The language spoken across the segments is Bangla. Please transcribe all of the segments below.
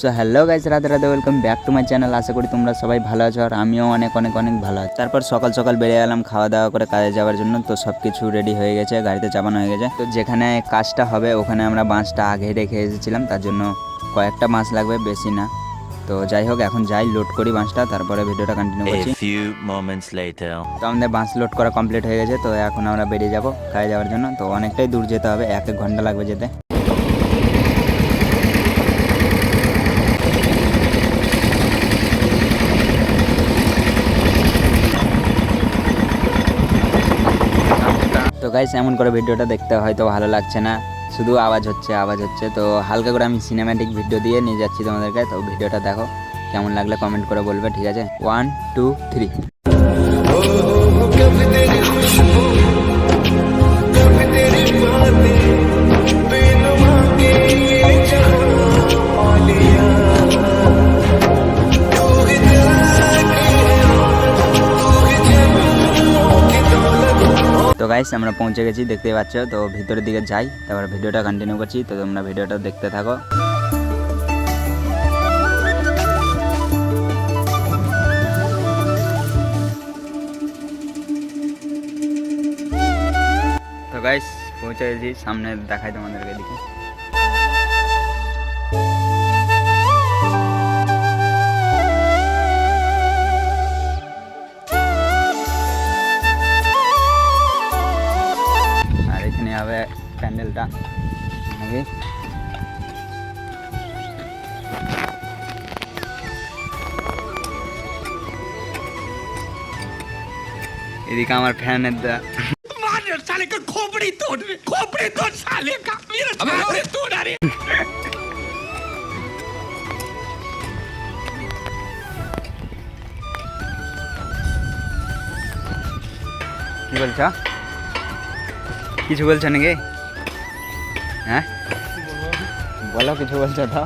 So hello guys, Radhe Radhe, welcome back to my channel. আশা করি তোমরা সবাই ভালো আছো আর আমিও অনেক অনেক অনেক ভালো আছি। তারপর সকাল সকাল বেরিয়ে গেলাম খাওয়া দাওয়া করে কাজে যাওয়ার জন্য। তো সব কিছু রেডি হয়ে গেছে, গাড়িতে চাপানো হয়ে গেছে। তো যেখানে কাজটা হবে ওখানে আমরা বাঁশটা আগে রেখে এসেছিলাম, তার জন্য কয়েকটা বাঁশ লাগবে, বেশি না। তো যাই হোক, এখন যাই লোড করি বাঁশটা, তারপরে ভিডিওটা কন্টিনিউ করছি। তো আমাদের বাঁশ লোড করা কমপ্লিট হয়ে গেছে। তো এখন আমরা বেরিয়ে যাব কাজে যাওয়ার জন্য। তো অনেকটাই দূর যেতে হবে, 1 ঘন্টা লাগবে যেতে। তো গাইস, এমন করে ভিডিওটা দেখতে হয়তো ভালো লাগছে না, শুধু আওয়াজ হচ্ছে। তো হালকা করে আমি সিনেম্যাটিক ভিডিও দিয়ে নিয়ে যাচ্ছি তোমাদেরকে। তো ভিডিওটা দেখো, কেমন লাগলে কমেন্ট করে বলবে, ঠিক আছে? 1 2 3। তো গাইস, আমরা পৌঁছে গেছি, দেখতেই পাচ্ছ। তো ভিতরের দিকে যাই, তারপর ভিডিওটা কন্টিনিউ করছি। তো তোমরা ভিডিওটা দেখতে থাকো। তো গাইস, পৌঁছে গেছি, সামনে দেখাই তোমাদেরকে, দেখি। আর এখানে হবে প্যান্ডেলটা নাকি। এদিকে আমার ফ্যানের দা साले का खोपड़ी तोड़ साले का मेरा साले तोड़ अरे কি বলছো? কিছু বলছো নাকি? হ্যাঁ বলো, কিছু বলছো তো?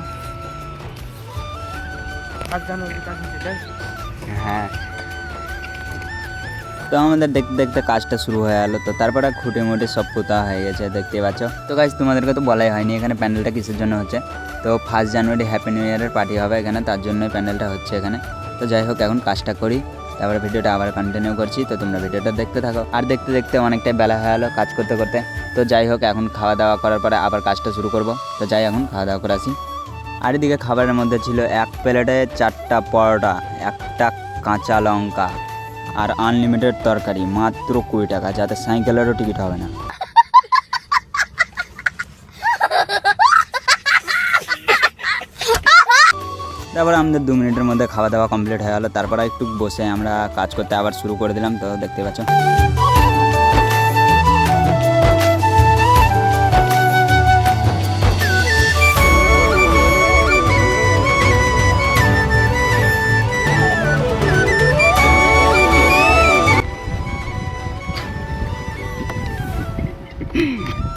হ্যাঁ, তো আমাদের দেখতে দেখতে কাজটা শুরু হয়ে গেলো। তো তারপরে খুঁটে মুটে সব পোতা হয়ে গেছে, দেখতে পাচ্ছ। তো গাইস, তোমাদেরকে তো বলাই হয়নি এখানে প্যান্ডেলটা কিসের জন্য হচ্ছে। তো 1 জানুয়ারি হ্যাপি নিউ ইয়ারের পার্টি হবে এখানে, তার জন্যই প্যান্ডেলটা হচ্ছে এখানে। তো যাই হোক, এখন কাজটা করি, তারপরে ভিডিওটা আবার কন্টিনিউ করছি। তো তোমরা ভিডিওটা দেখতে থাকো। আর দেখতে দেখতে অনেকটাই বেলা হয়ে গেলো কাজ করতে করতে। তো যাই হোক, এখন খাওয়া দাওয়া করার পরে আবার কাজটা শুরু করব। তো যাই, এখন খাওয়া দাওয়া করে আসি। আর এদিকে খাবারের মধ্যে ছিল 1 প্লেটে 4টা পরোটা, 1টা কাঁচা লঙ্কা আর আনলিমিটেড তরকারি, মাত্র 20 টাকা, যাতে সাইকেলেরও টিকিট হবে না। তারপর আমাদের 2 মিনিটের মধ্যে খাওয়া দাওয়া কমপ্লিট হয়ে গেল। তারপর একটু বসে আমরা কাজ করতে আবার শুরু করে দিলাম। তো দেখতে পাচ্ছ।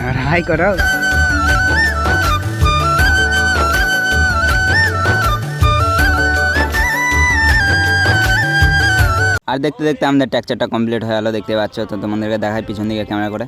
আর হাই করো। আর দেখতে দেখতে আমাদের টেক্সচারটা কমপ্লিট হয়ে গেল, দেখতে পাচ্ছ। তো তোমাদেরকে দেখাই পিছন দিকে ক্যামেরা করে।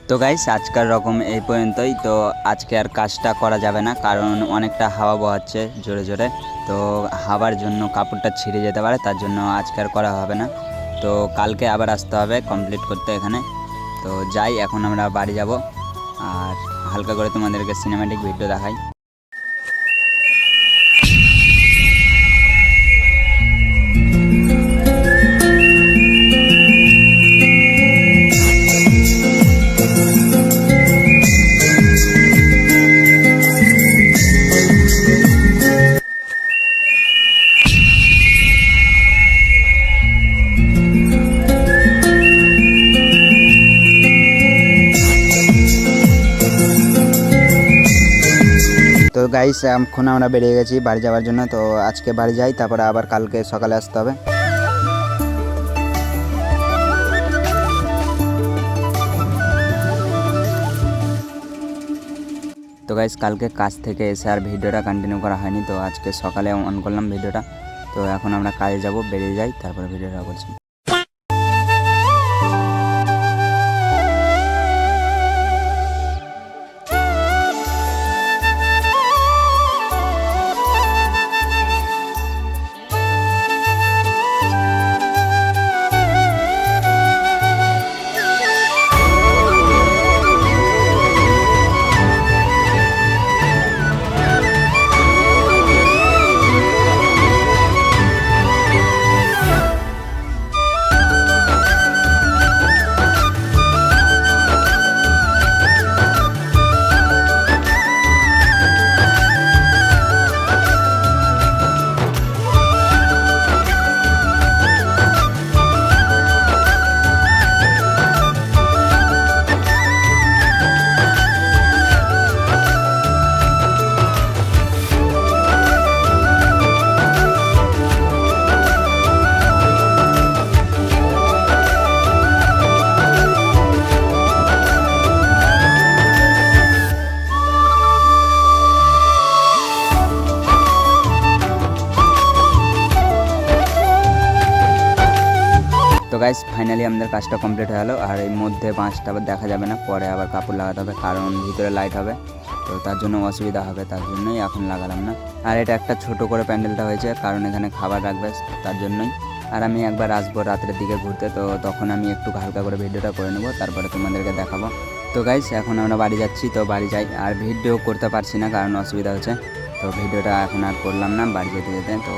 তো গাইস, আজকের রকম এই পর্যন্তই। তো আজকে আর কাজটা করা যাবে না, কারণ অনেকটা হাওয়া বহাচ্ছে জোরে জোরে। তো হাওয়ার জন্য কাপড়টা ছিঁড়ে যেতে পারে, তার জন্য আজকে আর করা হবে না। তো কালকে আবার আসতে হবে কমপ্লিট করতে এখানে। তো যাই, এখন আমরা বাড়ি যাব আর হালকা করে তোমাদেরকে সিনেম্যাটিক ভিডিও দেখাই। তো গাইস, এখন আমরা বেরিয়ে গেছি বাড়ি যাওয়ার জন্য। তো আজকে বাড়ি যাই, তারপরে আবার কালকে সকালে আসতে হবে। তো গাইস কালকে কাজ থেকে এসে আর ভিডিওটা কন্টিনিউ করা হয়নি, তো আজকে সকালে অন করলাম ভিডিওটা। তো এখন আমরা কাজে যাব, বেরিয়ে যাই, তারপরে ভিডিওটা করছি। তো গাইস ফাইনালি আমাদের কাজটা কমপ্লিট হয়ে গেলো। আর এর মধ্যে বাঁশটা আবার দেখা যাবে না, পরে আবার কাপড় লাগাতে হবে, কারণ ভিতরে লাইট হবে, তো তার জন্য অসুবিধা হবে, তার জন্যই এখন লাগালাম না। আর এটা একটা ছোট করে প্যান্ডেলটা হয়েছে, কারণ এখানে খাবার রাখবে, তার জন্যই। আর আমি একবার আসবো রাতের দিকে ঘুরতে, তো তখন আমি একটু হালকা করে ভিডিওটা করে নেবো, তারপরে তোমাদেরকে দেখাবো। তো গাইস এখন আমরা বাড়ি যাচ্ছি, তো বাড়ি যাই। আর ভিডিও করতে পারছি না কারণ অসুবিধা হচ্ছে, তো ভিডিওটা এখন আর করলাম না বাড়ি যেতে যেতে। তো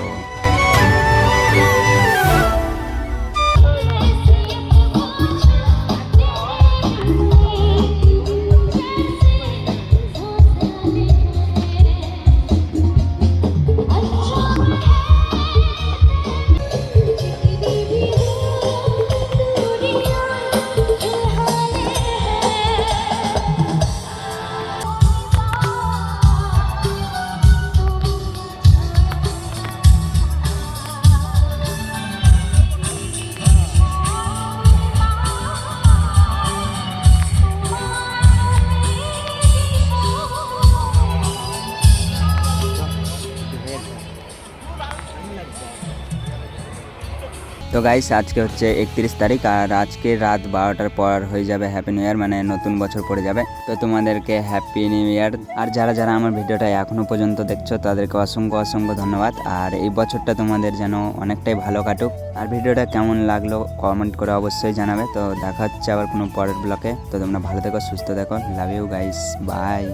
তো গাইস আজকে হচ্ছে 31 তারিখ, আর আজকে রাত 12টার পর হয়ে যাবে হ্যাপি নিউ ইয়ার, মানে নতুন বছর পড়ে যাবে। তো তোমাদেরকে হ্যাপি নিউ ইয়ার। আর যারা যারা আমার ভিডিওটা এখনও পর্যন্ত দেখছো তাদেরকে অসংখ্য অসংখ্য ধন্যবাদ। আর এই বছরটা তোমাদের যেন অনেকটাই ভালো কাটুক। আর ভিডিওটা কেমন লাগলো কমেন্ট করে অবশ্যই জানাবে। তো দেখা হচ্ছে আবার কোনো পরের ব্লগে। তো তোমরা ভালো থেকো, সুস্থ থেকো, লাভ ইউ গাইস, বাই।